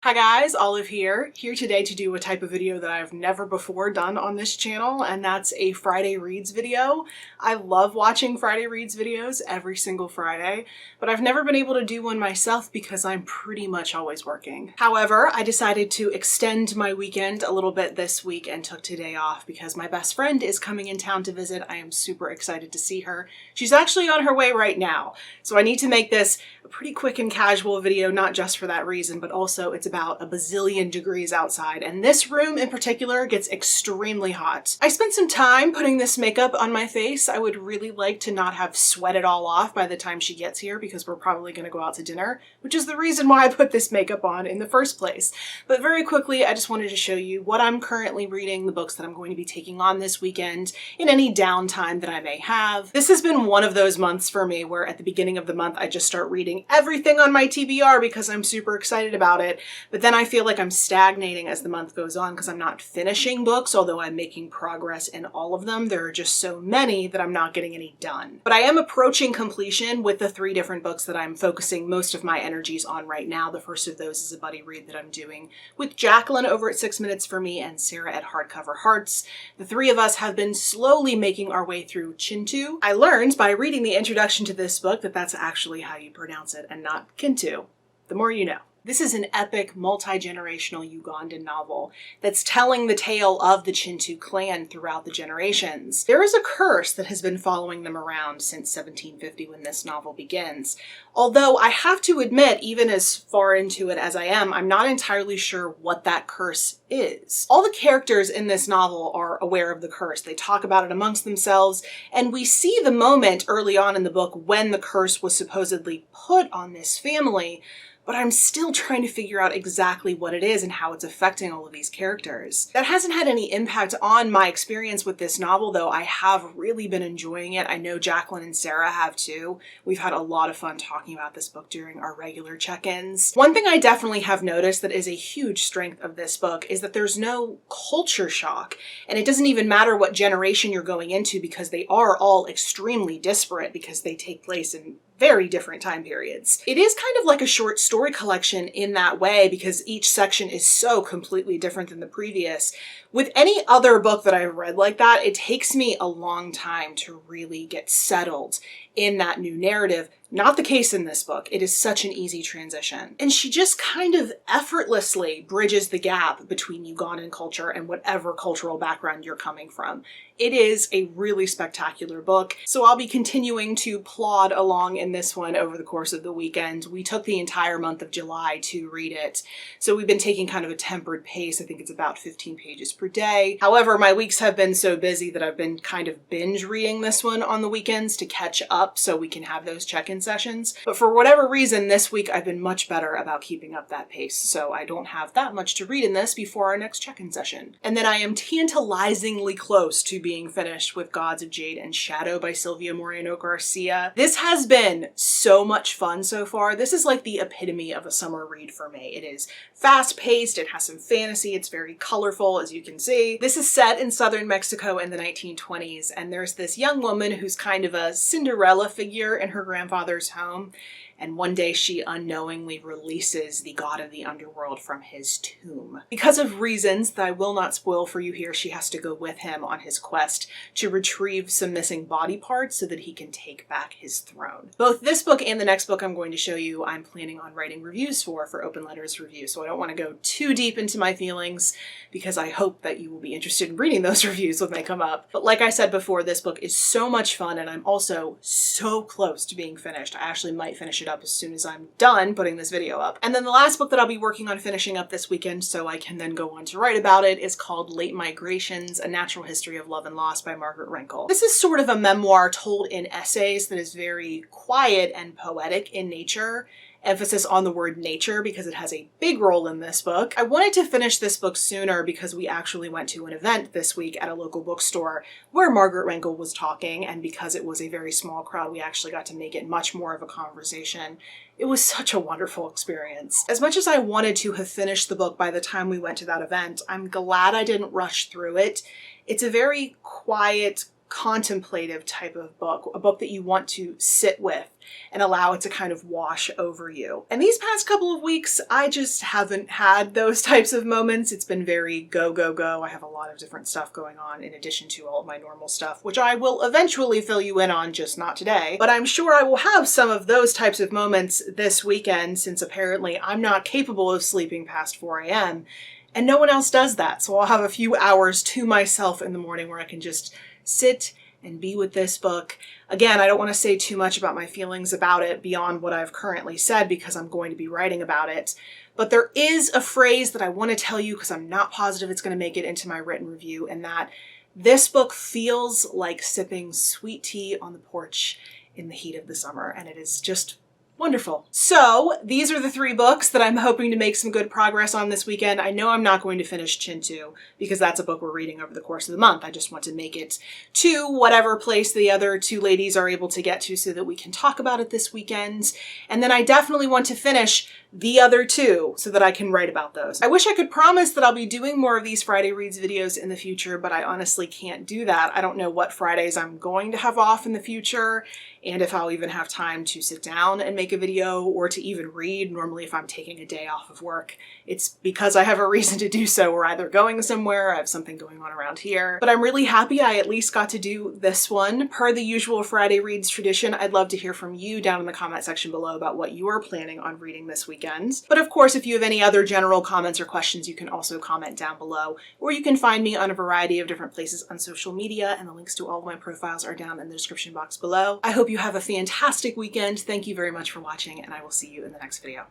Hi guys, Olive here today to do a type of video that I've never before done on this channel, and that's a Friday Reads video. I love watching Friday Reads videos every single Friday, but I've never been able to do one myself because I'm pretty much always working. However, I decided to extend my weekend a little bit this week and took today off because my best friend is coming in town to visit. I am super excited to see her. She's actually on her way right now, so I need to make this a pretty quick and casual video, not just for that reason, but also it's about a bazillion degrees outside, and this room in particular gets extremely hot. I spent some time putting this makeup on my face. I would really like to not have sweat it all off by the time she gets here because we're probably going to go out to dinner, which is the reason why I put this makeup on in the first place. But very quickly, I just wanted to show you what I'm currently reading, the books that I'm going to be taking on this weekend, in any downtime that I may have. This has been one of those months for me where at the beginning of the month I just start reading everything on my TBR because I'm super excited about it, but then I feel like I'm stagnating as the month goes on because I'm not finishing books, although I'm making progress in all of them. There are just so many that I'm not getting any done. But I am approaching completion with the 3 different books that I'm focusing most of my energies on right now. The first of those is a buddy read that I'm doing with Jacqueline over at 6 Minutes for Me and Sarah at Hardcover Hearts. The 3 of us have been slowly making our way through Chintu. I learned by reading the introduction to this book that that's actually how you pronounce it and not Kintu. The more you know. This is an epic, multi-generational Ugandan novel that's telling the tale of the Chintu clan throughout the generations. There is a curse that has been following them around since 1750 when this novel begins. Although I have to admit, even as far into it as I am, I'm not entirely sure what that curse is. All the characters in this novel are aware of the curse. They talk about it amongst themselves, and we see the moment early on in the book when the curse was supposedly put on this family, but I'm still trying to figure out exactly what it is and how it's affecting all of these characters. That hasn't had any impact on my experience with this novel, though I have really been enjoying it. I know Jacqueline and Sarah have too. We've had a lot of fun talking about this book during our regular check-ins. One thing I definitely have noticed that is a huge strength of this book is that there's no culture shock, and it doesn't even matter what generation you're going into because they are all extremely disparate because they take place in very different time periods. It is kind of like a short story collection in that way because each section is so completely different than the previous. With any other book that I've read like that, it takes me a long time to really get settled in that new narrative. Not the case in this book. It is such an easy transition. And she just kind of effortlessly bridges the gap between Ugandan culture and whatever cultural background you're coming from. It is a really spectacular book, so I'll be continuing to plod along in this one over the course of the weekend. We took the entire month of July to read it, so we've been taking kind of a tempered pace. I think it's about 15 pages per day. However, my weeks have been so busy that I've been kind of binge reading this one on the weekends to catch up so we can have those check-in sessions. But for whatever reason, this week I've been much better about keeping up that pace, so I don't have that much to read in this before our next check-in session. And then I am tantalizingly close to being finished with Gods of Jade and Shadow by Silvia Moreno Garcia. This has been so much fun so far. This is like the epitome of a summer read for me. It is fast-paced, it has some fantasy, it's very colorful, as you can see. This is set in southern Mexico in the 1920s, and there's this young woman who's kind of a Cinderella figure in her grandfather's home, and one day she unknowingly releases the god of the underworld from his tomb. Because of reasons that I will not spoil for you here, she has to go with him on his quest to retrieve some missing body parts so that he can take back his throne. Both this book and the next book I'm going to show you, I'm planning on writing reviews for Open Letters Review, so I don't want to go too deep into my feelings because I hope that you will be interested in reading those reviews when they come up. But like I said before, this book is so much fun, and I'm also so close to being finished. I actually might finish it up as soon as I'm done putting this video up. And then the last book that I'll be working on finishing up this weekend so I can then go on to write about it is called Late Migrations, A Natural History of Love and Loss by Margaret Renkl. This is sort of a memoir told in essays that is very quiet and poetic in nature. Emphasis on the word nature because it has a big role in this book. I wanted to finish this book sooner because we actually went to an event this week at a local bookstore where Margaret Renkl was talking, and because it was a very small crowd, we actually got to make it much more of a conversation. It was such a wonderful experience. As much as I wanted to have finished the book by the time we went to that event, I'm glad I didn't rush through it. It's a very quiet, contemplative type of book, a book that you want to sit with and allow it to kind of wash over you. And these past couple of weeks, I just haven't had those types of moments. It's been very go, go, go. I have a lot of different stuff going on in addition to all of my normal stuff, which I will eventually fill you in on, just not today. But I'm sure I will have some of those types of moments this weekend, since apparently I'm not capable of sleeping past 4 a.m. and no one else does that. So I'll have a few hours to myself in the morning where I can just sit and be with this book. Again, I don't want to say too much about my feelings about it beyond what I've currently said because I'm going to be writing about it. But there is a phrase that I want to tell you because I'm not positive it's going to make it into my written review, and that this book feels like sipping sweet tea on the porch in the heat of the summer, and it is just wonderful. So these are the 3 books that I'm hoping to make some good progress on this weekend. I know I'm not going to finish Chintu because that's a book we're reading over the course of the month. I just want to make it to whatever place the other 2 ladies are able to get to so that we can talk about it this weekend. And then I definitely want to finish the other 2 so that I can write about those. I wish I could promise that I'll be doing more of these Friday Reads videos in the future, but I honestly can't do that. I don't know what Fridays I'm going to have off in the future, and if I'll even have time to sit down and make a video or to even read. Normally if I'm taking a day off of work, it's because I have a reason to do so. We're either going somewhere, I have something going on around here. But I'm really happy I at least got to do this one. Per the usual Friday Reads tradition, I'd love to hear from you down in the comment section below about what you are planning on reading this weekend. But of course, if you have any other general comments or questions, you can also comment down below, or you can find me on a variety of different places on social media, and the links to all of my profiles are down in the description box below. I hope you have a fantastic weekend. Thank you very much for watching, and I will see you in the next video.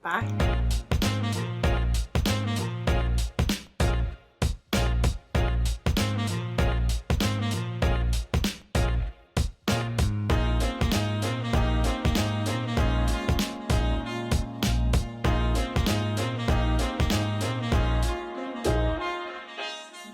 Bye.